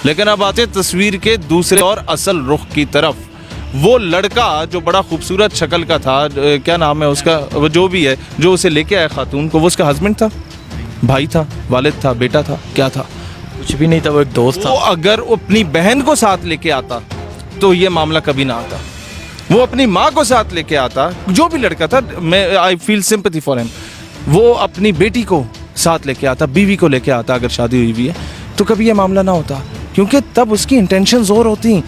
لیکن اب آتے تصویر کے دوسرے اور اصل رخ کی طرف. وہ لڑکا جو بڑا خوبصورت شکل کا تھا, کیا نام ہے اس کا, وہ جو بھی ہے, جو اسے لے کے آیا خاتون کو, وہ اس کا ہسبینڈ تھا, بھائی تھا, والد تھا, بیٹا تھا, کیا تھا؟ کچھ بھی نہیں تھا, وہ ایک دوست تھا. وہ اگر اپنی بہن کو ساتھ لے کے آتا تو یہ معاملہ کبھی نہ آتا. وہ اپنی ماں کو ساتھ لے کے آتا, جو بھی لڑکا تھا, میں آئی فیل سمپتھی فار ہم. وہ اپنی بیٹی کو ساتھ لے کے آتا, بیوی کو لے کے آتا, اگر شادی ہوئی بھی ہے تو کبھی یہ معاملہ نہ ہوتا, کیونکہ تب اس کی انٹینشنز اور ہوتی,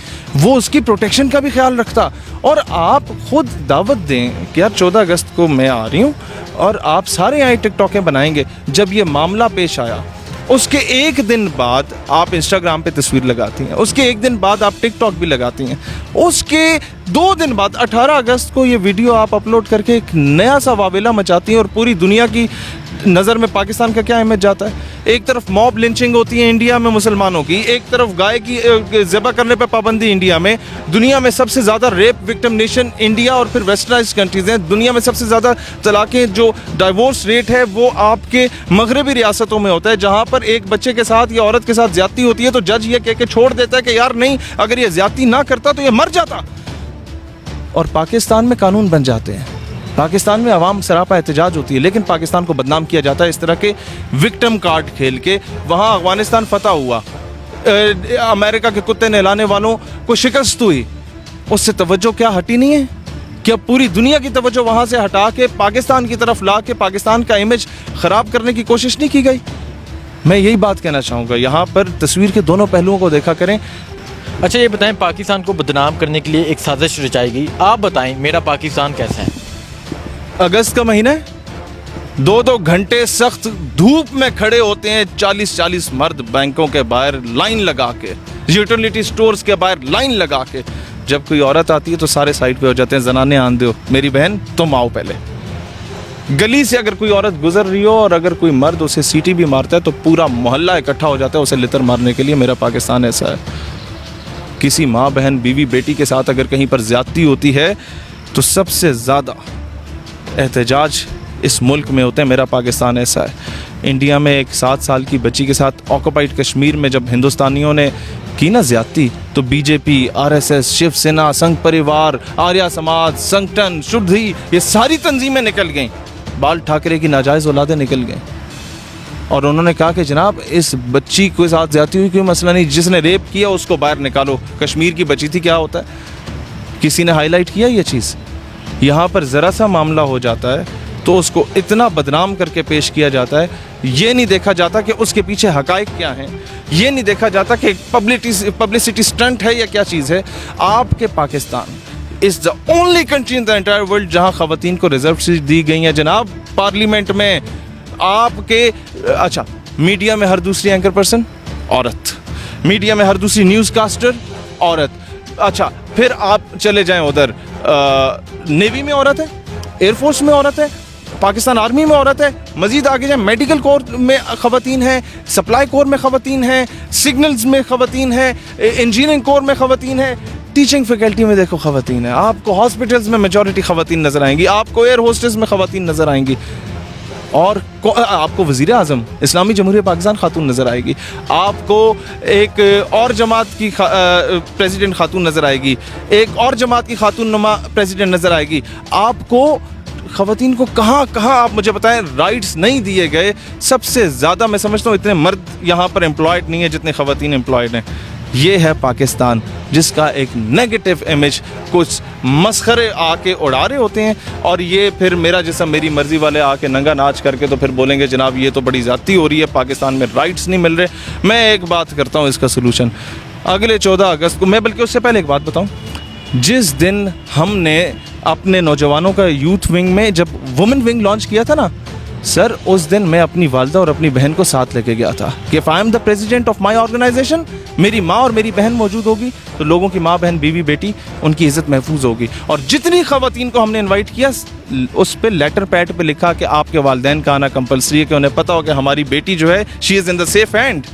وہ اس کی پروٹیکشن کا بھی خیال رکھتا. اور آپ خود دعوت دیں کہ یار 14 اگست کو میں آ رہی ہوں اور آپ سارے آئے ٹک ٹاکیں بنائیں گے. جب یہ معاملہ پیش آیا اس کے ایک دن بعد آپ انسٹاگرام پہ تصویر لگاتی ہیں, اس کے ایک دن بعد آپ ٹک ٹاک بھی لگاتی ہیں, اس کے 2 دن بعد 18 اگست کو یہ ویڈیو آپ اپلوڈ کر کے ایک نیا سا واویلا مچاتی ہیں, اور پوری دنیا کی نظر میں پاکستان کا کیا امیج جاتا ہے. ایک طرف موب لنچنگ ہوتی ہے انڈیا میں مسلمانوں کی, ایک طرف گائے کی ذبح کرنے پہ پابندی انڈیا میں, دنیا میں سب سے زیادہ ریپ وکٹم نیشن انڈیا اور پھر ویسٹرنائز کنٹریز ہیں, دنیا میں سب سے زیادہ طلاقیں, جو ڈائیورس ریٹ ہے وہ آپ کے مغربی ریاستوں میں ہوتا ہے, جہاں پر ایک بچے کے ساتھ یا عورت کے ساتھ زیادتی ہوتی ہے تو جج یہ کہہ کے چھوڑ دیتا ہے کہ یار نہیں, اگر یہ زیادتی نہ کرتا تو یہ مر جاتا. اور پاکستان میں قانون بن جاتے ہیں, پاکستان میں عوام سراپا احتجاج ہوتی ہے, لیکن پاکستان کو بدنام کیا جاتا ہے اس طرح کے وکٹم کارڈ کھیل کے. وہاں افغانستان فتح ہوا, امریکہ کے کتے نہلانے والوں کو شکست ہوئی, اس سے توجہ کیا ہٹی نہیں ہے؟ کیا پوری دنیا کی توجہ وہاں سے ہٹا کے پاکستان کی طرف لا کے پاکستان کا امیج خراب کرنے کی کوشش نہیں کی گئی؟ میں یہی بات کہنا چاہوں گا, یہاں پر تصویر کے دونوں پہلوؤں کو دیکھا کریں. اچھا یہ بتائیں, پاکستان کو بدنام کرنے کے لیے ایک سازش رچائی گئی, آپ بتائیں میرا پاکستان کیسا ہے؟ اگست کا مہینہ ہے, 2 گھنٹے سخت دھوپ میں کھڑے ہوتے ہیں 40 مرد بینکوں کے باہر لائن لگا کے, یوٹیلیٹی سٹورز کے باہر لائن لگا کے. جب کوئی عورت آتی ہے تو سارے سائڈ پہ ہو جاتے ہیں, زنانے آن دو, میری بہن تم آؤ پہلے. گلی سے اگر کوئی عورت گزر رہی ہو اور اگر کوئی مرد اسے سیٹی بھی مارتا ہے تو پورا محلہ اکٹھا ہو جاتا ہے اسے لتر مارنے کے لیے. میرا پاکستان ایسا ہے. کسی ماں, بہن, بیوی, بیٹی کے ساتھ اگر کہیں پر زیادتی ہوتی ہے تو سب سے زیادہ احتجاج اس ملک میں ہوتے ہیں. میرا پاکستان ایسا ہے. انڈیا میں ایک 7 سال کی بچی کے ساتھ آکوپائڈ کشمیر میں جب ہندوستانیوں نے کی نا زیادتی, تو بی جے پی, RSS, شیو سینا, سنگھ پریوار, آریہ سماج, سنگٹن, شدھی, یہ ساری تنظیمیں نکل گئیں. بال ٹھاکرے کی ناجائز اولادیں نکل گئیں, اور انہوں نے کہا کہ جناب اس بچی کے ساتھ زیادتی ہوئی, کوئی مسئلہ نہیں, جس نے ریپ کیا اس کو باہر نکالو. کشمیر کی بچی تھی, کیا ہوتا ہے؟ کسی نے ہائی لائٹ کیا یہ چیز؟ یہاں پر ذرا سا معاملہ ہو جاتا ہے تو اس کو اتنا بدنام کر کے پیش کیا جاتا ہے. یہ نہیں دیکھا جاتا کہ اس کے پیچھے حقائق کیا ہیں, یہ نہیں دیکھا جاتا کہ پبلسٹی سٹنٹ ہے یا کیا چیز ہے. آپ کے Pakistan is the only country in the entire world جہاں خواتین کو ریزرو سیٹ دی گئی ہیں جناب. پارلیمنٹ میں آپ کے, اچھا میڈیا میں ہر دوسری اینکر پرسن عورت, میڈیا میں ہر دوسری نیوز کاسٹر عورت. اچھا پھر آپ چلے جائیں ادھر, نیوی میں عورت ہے, ایئر فورس میں عورت ہے, پاکستان آرمی میں عورت ہے, مزید آگے جائیں میڈیکل کور میں خواتین ہیں, سپلائی کور میں خواتین ہیں, سگنلز میں خواتین ہیں, انجینئرنگ کور میں خواتین ہیں, ٹیچنگ فیکلٹی میں دیکھو خواتین ہیں. آپ کو ہاسپٹلز میں میجورٹی خواتین نظر آئیں گی, آپ کو ایئر ہوسٹس میں خواتین نظر آئیں گی, اور آپ کو وزیر اعظم اسلامی جمہوریہ پاکستان خاتون نظر آئے گی, آپ کو ایک اور جماعت کی پریزیڈنٹ خاتون نظر آئے گی, ایک اور جماعت کی خاتون نما پریزیڈنٹ نظر آئے گی. آپ کو خواتین کو کہاں آپ مجھے بتائیں رائٹس نہیں دیے گئے. سب سے زیادہ میں سمجھتا ہوں اتنے مرد یہاں پر امپلائڈ نہیں ہیں جتنے خواتین امپلائڈ ہیں. یہ ہے پاکستان جس کا ایک نیگیٹو امیج کچھ مسخرے آ کے اڑا رہے ہوتے ہیں, اور یہ پھر میرا جسم میری مرضی والے آ کے ننگا ناچ کر کے تو پھر بولیں گے جناب یہ تو بڑی زیادتی ہو رہی ہے, پاکستان میں رائٹس نہیں مل رہے. میں ایک بات کرتا ہوں اس کا سلوشن, اگلے 14 اگست کو, میں بلکہ اس سے پہلے ایک بات بتاؤں, جس دن ہم نے اپنے نوجوانوں کا یوتھ ونگ میں جب وومن ونگ لانچ کیا تھا نا سر, اس دن میں اپنی والدہ اور اپنی بہن کو ساتھ لے کے گیا تھا کہ if I am the president of my organization, میری ماں اور میری بہن موجود ہوگی تو لوگوں کی ماں, بہن, بیوی, بیٹی, ان کی عزت محفوظ ہوگی. اور جتنی خواتین کو ہم نے انوائٹ کیا اس پہ لیٹر پیڈ پہ لکھا کہ آپ کے والدین کا آنا کمپلسری ہے, کہ انہیں پتہ ہو کہ ہماری بیٹی جو ہے she is in the safe hand.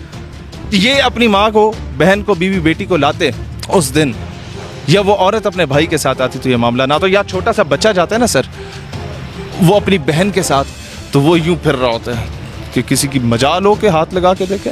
یہ اپنی ماں کو, بہن کو, بیوی, بیٹی کو لاتے اس دن, یا وہ عورت اپنے بھائی کے ساتھ آتی تو یہ معاملہ نہ. تو یا چھوٹا سا بچہ جاتا ہے نا سر, وہ اپنی بہن کے ساتھ, تو وہ یوں پھر رہا ہوتا ہے کہ کسی کی مجال ہو کے ہاتھ لگا کے دیکھے.